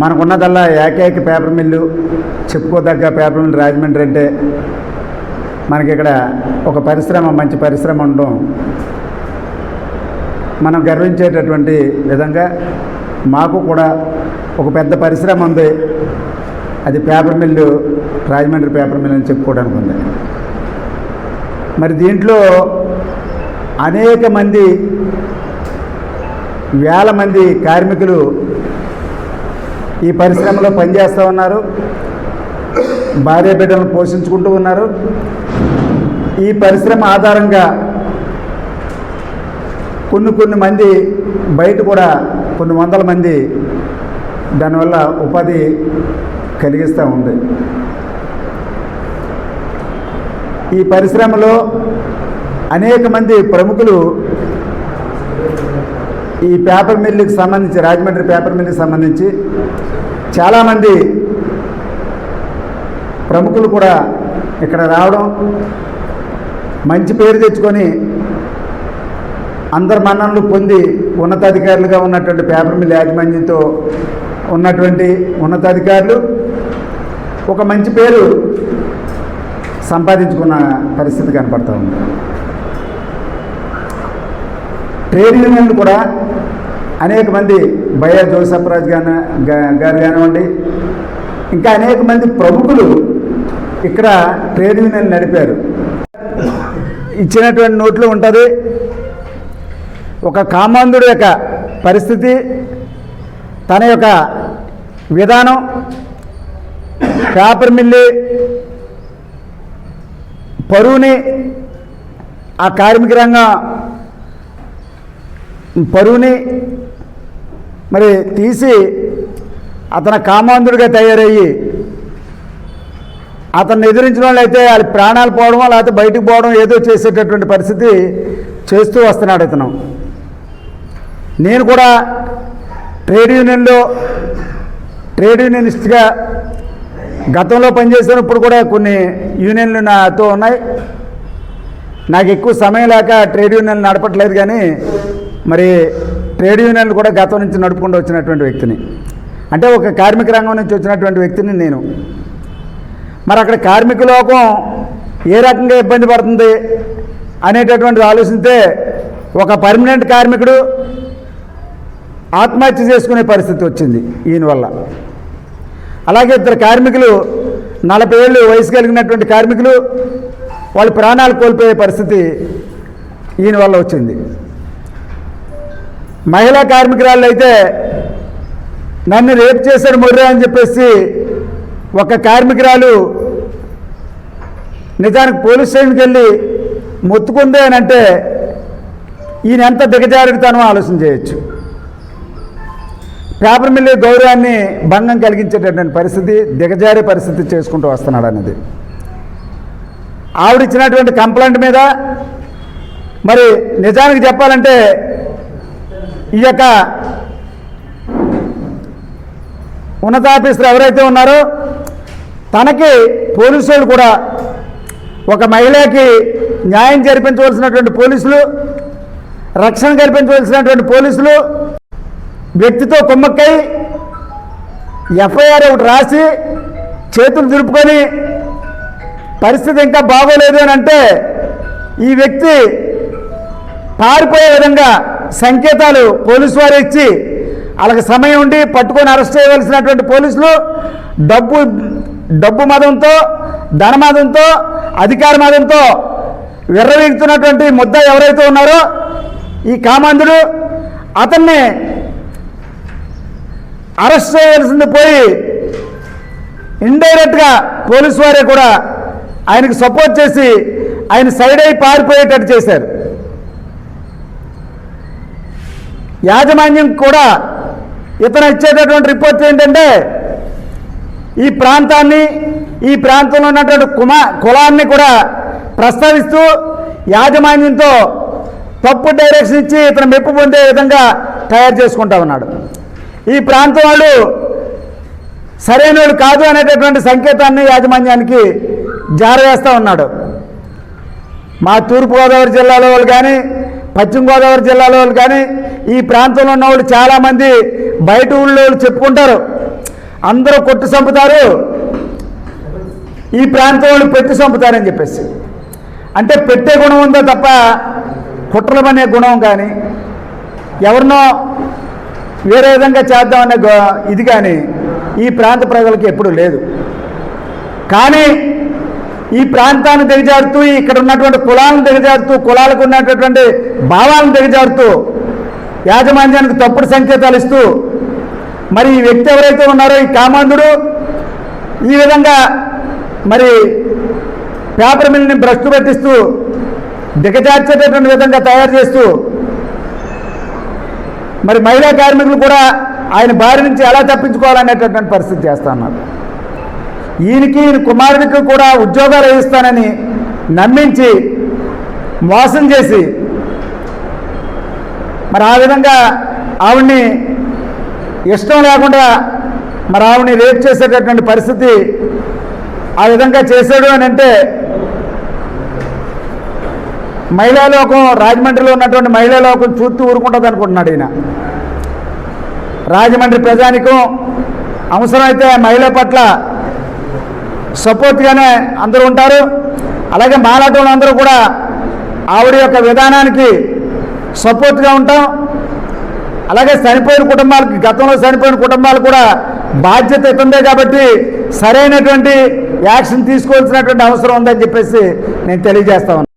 మనకున్నదల్లా ఏకైక paper mill, చెప్పుకోదగ్గ paper mill Rajahmundry అంటే మనకి ఇక్కడ ఒక పరిశ్రమ, మంచి పరిశ్రమ ఉండడం మనం గర్వించేటటువంటి విధంగా మాకు కూడా ఒక పెద్ద పరిశ్రమ ఉంది. అది paper mill, Rajahmundry paper mill అని చెప్పుకోవడానికి ఉంది. మరి దీంట్లో అనేక మంది, వేల మంది కార్మికులు ఈ పరిశ్రమలో పనిచేస్తూ ఉన్నారు. భార్య బిడ్డలను పోషించుకుంటూ ఉన్నారు. ఈ పరిశ్రమ ఆధారంగా కొన్ని మంది బయట కూడా కొన్ని వందల మంది దానివల్ల ఉపాధి కలిగిస్తూ ఉంది. ఈ పరిశ్రమలో అనేక మంది ప్రముఖులు ఈ పేపర్ మిల్లుకి సంబంధించి, రాజమండ్రి పేపర్ మిల్లుకి సంబంధించి చాలామంది ప్రముఖులు కూడా ఇక్కడ రావడం, మంచి పేరు తెచ్చుకొని అందరి మన్ననలు పొంది ఉన్నతాధికారులుగా ఉన్నటువంటి పేపర్ మిల్ యాజమాన్యంతో ఉన్నటువంటి ఉన్నతాధికారులు ఒక మంచి పేరు సంపాదించుకున్న పరిస్థితి కనపడుతూ ఉంది. ట్రేడ్ యూనియన్లు కూడా అనేక మంది, బయ్యా జోసఫరాజ్ గారు కానివ్వండి, ఇంకా అనేక మంది ప్రముఖులు ఇక్కడ ట్రేడ్ యూనియన్ నడిపారు. ఇచ్చినటువంటి నోట్లు ఉంటుంది. ఒక కామాంధుడి యొక్క పరిస్థితి, తన యొక్క విధానం, పేపర్ మిల్లు పరువుని, ఆ కార్మిక రంగం పరువుని మరి తీసి అతను కామాంధుడిగా తయారయ్యి అతన్ని ఎదిరించిన వాళ్ళు అయితే వాళ్ళ ప్రాణాలు పోవడం, లేకపోతే బయటకు పోవడం, ఏదో చేసేటటువంటి పరిస్థితి చేస్తూ వస్తున్నాడు ఇతను. నేను కూడా ట్రేడ్ యూనియన్లో ట్రేడ్ యూనియనిస్ట్గా గతంలో పనిచేసాను. ఇప్పుడు కూడా కొన్ని యూనియన్లు నాతో ఉన్నాయి. నాకు ఎక్కువ సమయం లేక ట్రేడ్ యూనియన్లు నడపట్లేదు, కానీ మరి ట్రేడ్ యూనియన్లు కూడా గతం నుంచి నడుపుకుంటూ వచ్చినటువంటి వ్యక్తిని, అంటే ఒక కార్మిక రంగం నుంచి వచ్చినటువంటి వ్యక్తిని నేను. మరి అక్కడ కార్మిక లోకం ఏ రకంగా ఇబ్బంది పడుతుంది అనేటటువంటిది ఆలోచిస్తే, ఒక పర్మనెంట్ కార్మికుడు ఆత్మహత్య చేసుకునే పరిస్థితి వచ్చింది ఈయన వల్ల. అలాగే ఇద్దరు కార్మికులు, 40 ఏళ్ళు వయసు కలిగినటువంటి కార్మికులు, వాళ్ళు ప్రాణాలు కోల్పోయే పరిస్థితి ఈయన వల్ల వచ్చింది. మహిళా కార్మికురాళ్ళు అయితే నన్ను రేపు చేశాడు మొర్రా అని చెప్పేసి ఒక కార్మికురాలు నిజానికి పోలీస్ స్టేషన్కి వెళ్ళి మొత్తుకుంది అని అంటే ఈయన ఎంత దిగజారుతానో ఆలోచన చేయొచ్చు. పేపర్ మిల్లు గౌరవాన్ని భంగం కలిగించేటటువంటి పరిస్థితి, దిగజారే పరిస్థితి చేసుకుంటూ వస్తున్నాడు అనేది. ఆవిడిచ్చినటువంటి కంప్లైంట్ మీద మరి నిజానికి చెప్పాలంటే ఈ యొక్క ఉన్నతాఫీసర్ ఎవరైతే ఉన్నారో తనకి పోలీసులు కూడా, ఒక మహిళకి న్యాయం జరిపించవలసినటువంటి పోలీసులు, రక్షణ కల్పించవలసినటువంటి పోలీసులు వ్యక్తితో కుమ్మక్కై ఎఫ్ఐఆర్ ఒకటి రాసి చేతులు దులుపుకొని పరిస్థితి ఇంకా బాగోలేదు అని అంటే ఈ వ్యక్తి పారిపోయే విధంగా సంకేతాలు పోలీసు వారు ఇచ్చి వాళ్ళకి సమయం ఉండి పట్టుకొని అరెస్ట్ చేయవలసినటువంటి పోలీసులు డబ్బు మదంతో, ధనమదంతో, అధికార మదంతో విర్రవీగుతున్నటువంటి ముద్ద ఎవరైతే ఉన్నారో ఈ కామాంధుడు, అతన్ని అరెస్ట్ చేయవలసింది పోయి ఇండైరెక్ట్గా పోలీసు వారే కూడా ఆయనకు సపోర్ట్ చేసి ఆయన సైడ్ అయి పారిపోయేటట్టు చేశారు. యాజమాన్యం కూడా ఇతను ఇచ్చేటటువంటి రిపోర్ట్ ఏంటంటే, ఈ ప్రాంతాన్ని, ఈ ప్రాంతంలో ఉన్నటువంటి కులాన్ని కూడా ప్రస్తావిస్తూ యాజమాన్యంతో తప్పు డైరెక్షన్ ఇచ్చి ఇతను మెప్పు పొందే విధంగా తయారు చేసుకుంటా ఉన్నాడు. ఈ ప్రాంతం వాళ్ళు సరైన వాళ్ళు కాదు అనేటటువంటి సంకేతాన్ని యాజమాన్యానికి జారవేస్తూ ఉన్నాడు. మా తూర్పుగోదావరి జిల్లాలో వాళ్ళు కానీ, పశ్చిమ గోదావరి జిల్లాలో వాళ్ళు కానీ, ఈ ప్రాంతంలో ఉన్న వాళ్ళు చాలామంది బయట ఊళ్ళో చెప్పుకుంటారు, అందరూ కొట్టి చంపుతారు, ఈ ప్రాంతంలో పెట్టి చంపుతారని చెప్పేసి. అంటే పెట్టే గుణం ఉందో తప్ప కుట్రలం అనే గుణం కానీ ఎవరినో వేరే విధంగా చేద్దామనే ఇది కానీ ఈ ప్రాంత ప్రజలకు ఎప్పుడూ లేదు. కానీ ఈ ప్రాంతాన్ని దిగజారుతూ, ఇక్కడ ఉన్నటువంటి కులాలను దిగజారుతూ, కులాలకు ఉన్నటువంటి భావాలను దిగజారుతూ, యాజమాన్యానికి తప్పుడు సంకేతాలు ఇస్తూ, మరి ఈ వ్యక్తి ఎవరైతే ఉన్నారో ఈ కామాంధుడు ఈ విధంగా మరి పేపర్ మిల్ని భ్రష్టు పట్టిస్తూ దిగజార్చేటటువంటి విధంగా తయారు చేస్తూ మరి మహిళా కార్మికులు కూడా ఆయన బారి నుంచి ఎలా తప్పించుకోవాలనేటటువంటి పరిస్థితి చేస్తా ఉన్నారు. ఈయన కుమారుడికి కూడా ఉద్యోగాలు వేయిస్తానని నమ్మించి మోసం చేసి మరి ఆ విధంగా ఆవిడ్ని ఇష్టం లేకుండా మరి ఆవిడ్ని రేప్ చేసేటటువంటి పరిస్థితి ఆ విధంగా చేశాడు అని అంటే మహిళా లోకం, రాజమండ్రిలో ఉన్నటువంటి మహిళా లోకం చూస్తూ ఊరుకుంటుంది అనుకుంటున్నాడు ఈయన. రాజమండ్రి ప్రజానికం అవసరమైతే మహిళ పట్ల సపోర్ట్గానే అందరూ ఉంటారు. అలాగే మాలాటోళ్ళు అందరూ కూడా ఆవిడ యొక్క విధానానికి సపోర్ట్గా ఉంటాం. అలాగే చనిపోయిన కుటుంబాలకి, గతంలో చనిపోయిన కుటుంబాలు కూడా బాధ్యత ఇస్తుందే కాబట్టి సరైనటువంటి యాక్షన్ తీసుకోవాల్సినటువంటి అవసరం ఉందని చెప్పేసి నేను తెలియజేస్తా ఉన్నాను.